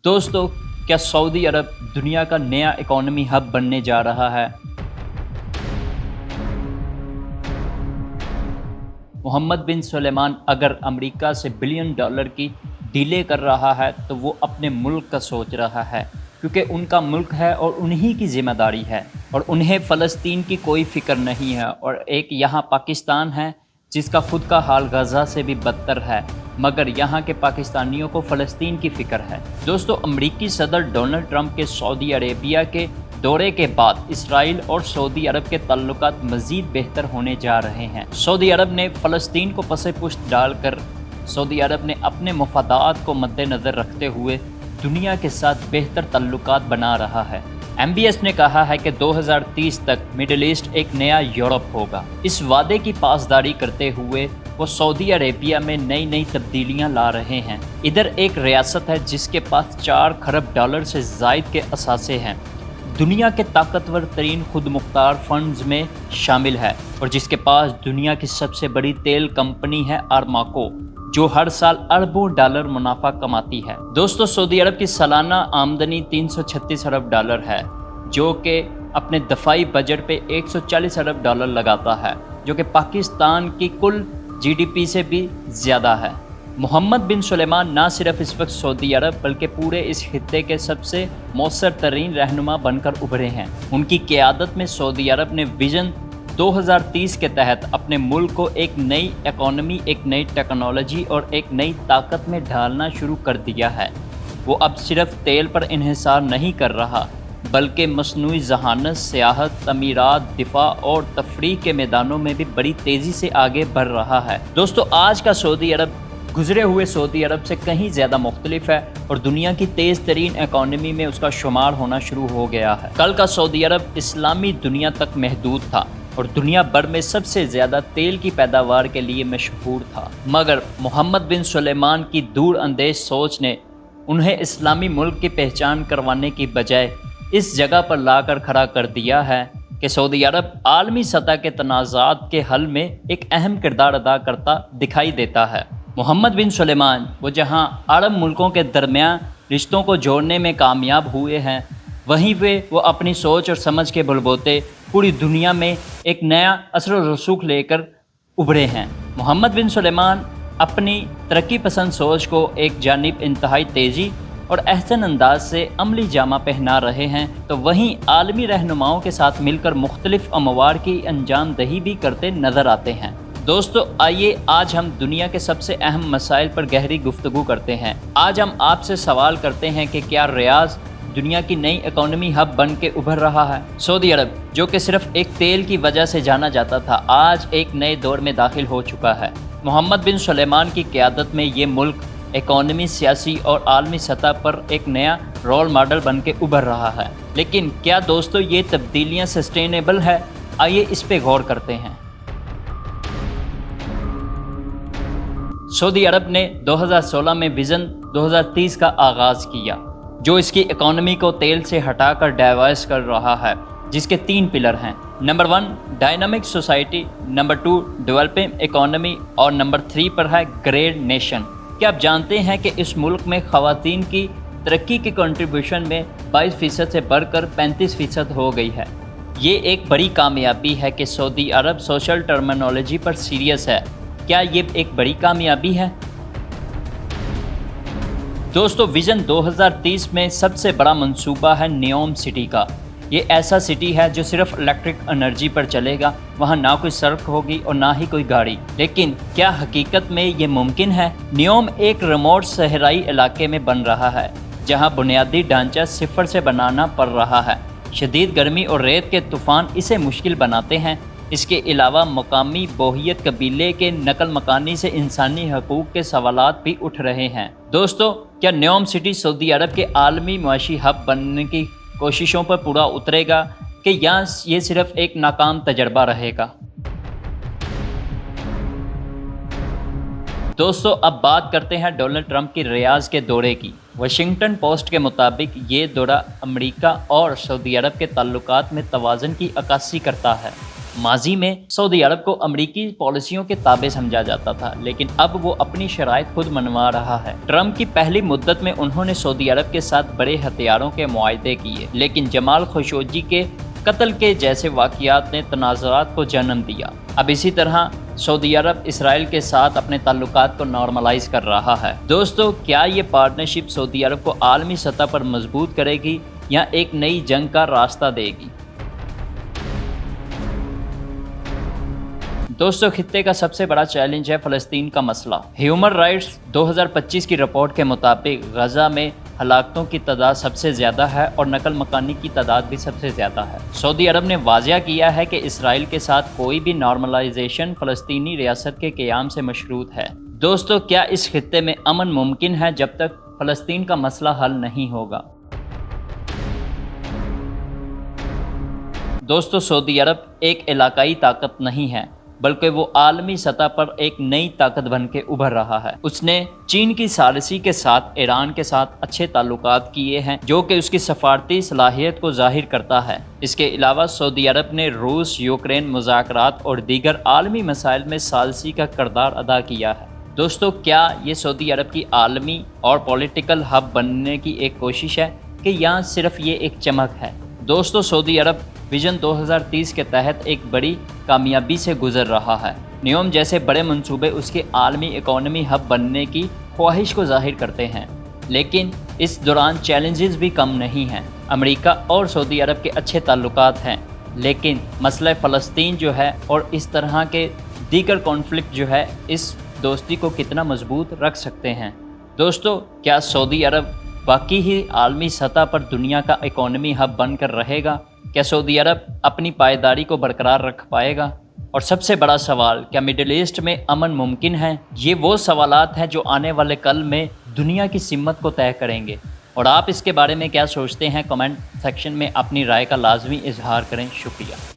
दोस्तों, क्या सऊदी अरब दुनिया का नया इकोनॉमी हब बनने जा रहा है? मोहम्मद बिन सुलेमान अगर अमेरिका से बिलियन डॉलर की डीले कर रहा है तो वो अपने मुल्क का सोच रहा है, क्योंकि उनका मुल्क है और उन्हीं की जिम्मेदारी है और उन्हें फ़लस्तीन की कोई फ़िक्र नहीं है। और एक यहाँ पाकिस्तान है जिसका खुद का हाल गज़ा से भी बदतर है, मगर यहाँ के पाकिस्तानियों को फ़लस्तीन की फ़िक्र है। दोस्तों, अमरीकी सदर डोनाल्ड ट्रंप के सऊदी अरेबिया के दौरे के बाद इसराइल और सऊदी अरब के ताल्लुकात मज़ीद बेहतर होने जा रहे हैं। सऊदी अरब ने फ़लस्तीन को पसे पुश्त डालकर सऊदी अरब ने अपने मफादात को मद्देनज़र रखते हुए दुनिया के साथ बेहतर ताल्लुकात बना रहा है। MBS ने कहा है कि 2030 तक मिडिल ईस्ट एक नया यूरोप होगा। इस वादे की पासदारी करते हुए वो सऊदी अरेबिया में नई नई तब्दीलियां ला रहे हैं। इधर एक रियासत है जिसके पास 4 खरब डॉलर से ज़ायद के असासे हैं, दुनिया के ताकतवर तरीन खुद मुख्तार फंड्स में शामिल है और जिसके पास दुनिया की सबसे बड़ी तेल कंपनी है अरामको, जो हर साल अरबों डॉलर मुनाफा कमाती है। दोस्तों, सऊदी अरब की सालाना आमदनी 336 अरब डॉलर है, जो कि अपने दफाई बजट पे 140 अरब डॉलर लगाता है, जो कि पाकिस्तान की कुल GDP से भी ज़्यादा है। मोहम्मद बिन सुलेमान ना सिर्फ इस वक्त सऊदी अरब बल्कि पूरे इस खित्ते के सबसे मौसर तरीन रहनुमा बनकर उभरे हैं। उनकी क़यादत में सऊदी अरब ने विजन 2030 के तहत अपने मुल्क को एक नई इकोनॉमी, एक नई टेक्नोलॉजी और एक नई ताकत में ढालना शुरू कर दिया है। वो अब सिर्फ तेल पर इन्हिसार नहीं कर रहा, बल्कि मसनूई ज़हानत, सियाहत, तमीरात, दिफा और तफरीह के मैदानों में भी बड़ी तेज़ी से आगे बढ़ रहा है। दोस्तों, आज का सऊदी अरब गुजरे हुए सऊदी अरब से कहीं ज़्यादा मुख्तलिफ है और दुनिया की तेज़ तरीन इकोनॉमी में उसका शुमार होना शुरू हो गया है। कल का सऊदी अरब इस्लामी दुनिया तक महदूद था और दुनिया भर में सबसे ज़्यादा तेल की पैदावार के लिए मशहूर था, मगर मोहम्मद बिन सुलेमान की दूर अंदेश सोच ने उन्हें इस्लामी मुल्क की पहचान करवाने की बजाय इस जगह पर लाकर खड़ा कर दिया है कि सऊदी अरब आलमी सतह के तनाज़ात के हल में एक अहम किरदार अदा करता दिखाई देता है। मोहम्मद बिन सुलेमान वो जहां अरब मुल्कों के दरमियान रिश्तों को जोड़ने में कामयाब हुए हैं, वहीं पे वो अपनी सोच और समझ के बलबूते पूरी दुनिया में एक नया असर व रसूख लेकर उभरे हैं। मोहम्मद बिन सुलेमान अपनी तरक्की पसंद सोच को एक जानिब इंतहाई तेज़ी और अहसन अंदाज से अमली जामा पहना रहे हैं, तो वहीं आलमी रहनुमाओं के साथ मिलकर मुख्तलिफ अमवार की अंजाम दही भी करते नज़र आते हैं। दोस्तों, आइए आज हम दुनिया के सबसे अहम मसाइल पर गहरी गुफ्तगू करते हैं। आज हम आपसे सवाल करते हैं कि क्या रियाद दुनिया की नई इकोनॉमी हब बन के उभर रहा है? सऊदी अरब, जो कि सिर्फ एक तेल की वजह से जाना जाता था, आज एक नए दौर में दाखिल हो चुका है। मोहम्मद बिन सुलेमान की क़यादत में ये मुल्क इकोनॉमी, सियासी और आलमी सतह पर एक नया रोल मॉडल बन के उभर रहा है। लेकिन क्या दोस्तों ये तब्दीलियाँ सस्टेनेबल है? आइए इस पे गौर करते हैं। सऊदी अरब ने 2016 में विज़न 2030 का आगाज़ किया, जो इसकी इकोनॉमी को तेल से हटाकर डाइवर्स कर रहा है, जिसके 3 पिलर हैं। Number 1 dynamic society, number 2 developing economy और नंबर 3 पर है ग्रेट नेशन। क्या आप जानते हैं कि इस मुल्क में ख़वातीन की तरक्की की कंट्रीब्यूशन में 22% से बढ़कर 35% हो गई है। ये एक बड़ी कामयाबी है कि सऊदी अरब सोशल टर्मिनोलॉजी पर सीरियस है। क्या ये एक बड़ी कामयाबी है? दोस्तों, विज़न 2030 में सबसे बड़ा मंसूबा है नियोम सिटी का। ये ऐसा सिटी है जो सिर्फ इलेक्ट्रिक एनर्जी पर चलेगा। वहाँ ना कोई सड़क होगी और ना ही कोई गाड़ी। लेकिन क्या हकीकत में ये मुमकिन है? नियोम एक रिमोट सहराई इलाके में बन रहा है, जहाँ बुनियादी ढांचा सिफर से बनाना पड़ रहा है। शदीद गर्मी और रेत के तूफ़ान इसे मुश्किल बनाते हैं। इसके अलावा मकामी बोहियत कबीले के नकल मकानी से इंसानी हकूक़ के सवालात भी उठ रहे हैं। दोस्तों, क्या नियोम सिटी सऊदी अरब के आलमी मुआशी हब बनने की कोशिशों पर पूरा उतरेगा कि या ये सिर्फ एक नाकाम तजर्बा रहेगा? दोस्तों, अब बात करते हैं डोनाल्ड ट्रंप की रियाद के दौरे की। वाशिंगटन पोस्ट के मुताबिक ये दौरा अमेरिका और सऊदी अरब के ताल्लुकात में तवाज़ुन की अक्कासी करता है। माजी में सऊदी अरब को अमरीकी पॉलिसियों के ताबे समझा जाता था, लेकिन अब वो अपनी शराइत खुद मनवा रहा है। ट्रंप की पहली मुद्दत में उन्होंने सऊदी अरब के साथ बड़े हथियारों के मुआहदे किए, लेकिन जमाल खशोगी के कत्ल के जैसे वाक़यात ने तनाज़ुरात को जन्म दिया। अब इसी तरह सऊदी अरब इसराइल के साथ अपने ताल्लुकात को नॉर्मलाइज कर रहा है। दोस्तों, क्या ये पार्टनरशिप सऊदी अरब को आलमी सतह पर मजबूत करेगी या एक नई जंग का रास्ता देगी? दोस्तों, खित्ते का सबसे बड़ा चैलेंज है फ़लस्तीन का मसला। ह्यूमन राइट्स 2025 की रिपोर्ट के मुताबिक गजा में हलाकतों की तादाद सबसे ज़्यादा है और नकल मकानी की तादाद भी सबसे ज़्यादा है। सऊदी अरब ने वाज़िया किया है कि इसराइल के साथ कोई भी नॉर्मलाइजेशन फ़लस्तीनी रियासत के क़याम से मशरूत है। दोस्तों, क्या इस खित्ते में अमन मुमकिन है जब तक फ़लस्तीन का मसला हल नहीं होगा? दोस्तों, सऊदी अरब एक इलाकाई ताकत नहीं है, बल्कि वो आलमी सतह पर एक नई ताकत बन के उभर रहा है। उसने चीन की सालिसी के साथ ईरान के साथ अच्छे ताल्लुकात किए हैं, जो कि उसकी सफारती सलाहियत को जाहिर करता है। इसके अलावा सऊदी अरब ने रूस यूक्रेन मुज़ाकरात और दीगर आलमी मसाइल में सालिसी का किरदार अदा किया है। दोस्तों, क्या ये सऊदी अरब की आलमी और पॉलिटिकल हब बनने की एक कोशिश है कि या सिर्फ ये एक चमक है? दोस्तों, सऊदी अरब विजन 2030 के तहत एक बड़ी कामयाबी से गुजर रहा है। नियोम जैसे बड़े मंसूबे उसके आलमी इकोनॉमी हब बनने की ख्वाहिश को जाहिर करते हैं, लेकिन इस दौरान चैलेंजेस भी कम नहीं हैं। अमेरिका और सऊदी अरब के अच्छे ताल्लुकात हैं, लेकिन मसला फ़लस्तीन जो है और इस तरह के दीगर कॉन्फ्लिक्ट जो है इस दोस्ती को कितना मजबूत रख सकते हैं। दोस्तों, क्या सऊदी अरब वाकई ही आलमी सतह पर दुनिया का इकोनॉमी हब बनकर रहेगा? क्या सऊदी अरब अपनी पायदारी को बरकरार रख पाएगा? और सबसे बड़ा सवाल, क्या मिडिल ईस्ट में अमन मुमकिन है? ये वो सवालात हैं जो आने वाले कल में दुनिया की सिमत को तय करेंगे। और आप इसके बारे में क्या सोचते हैं? कमेंट सेक्शन में अपनी राय का लाजमी इजहार करें। शुक्रिया।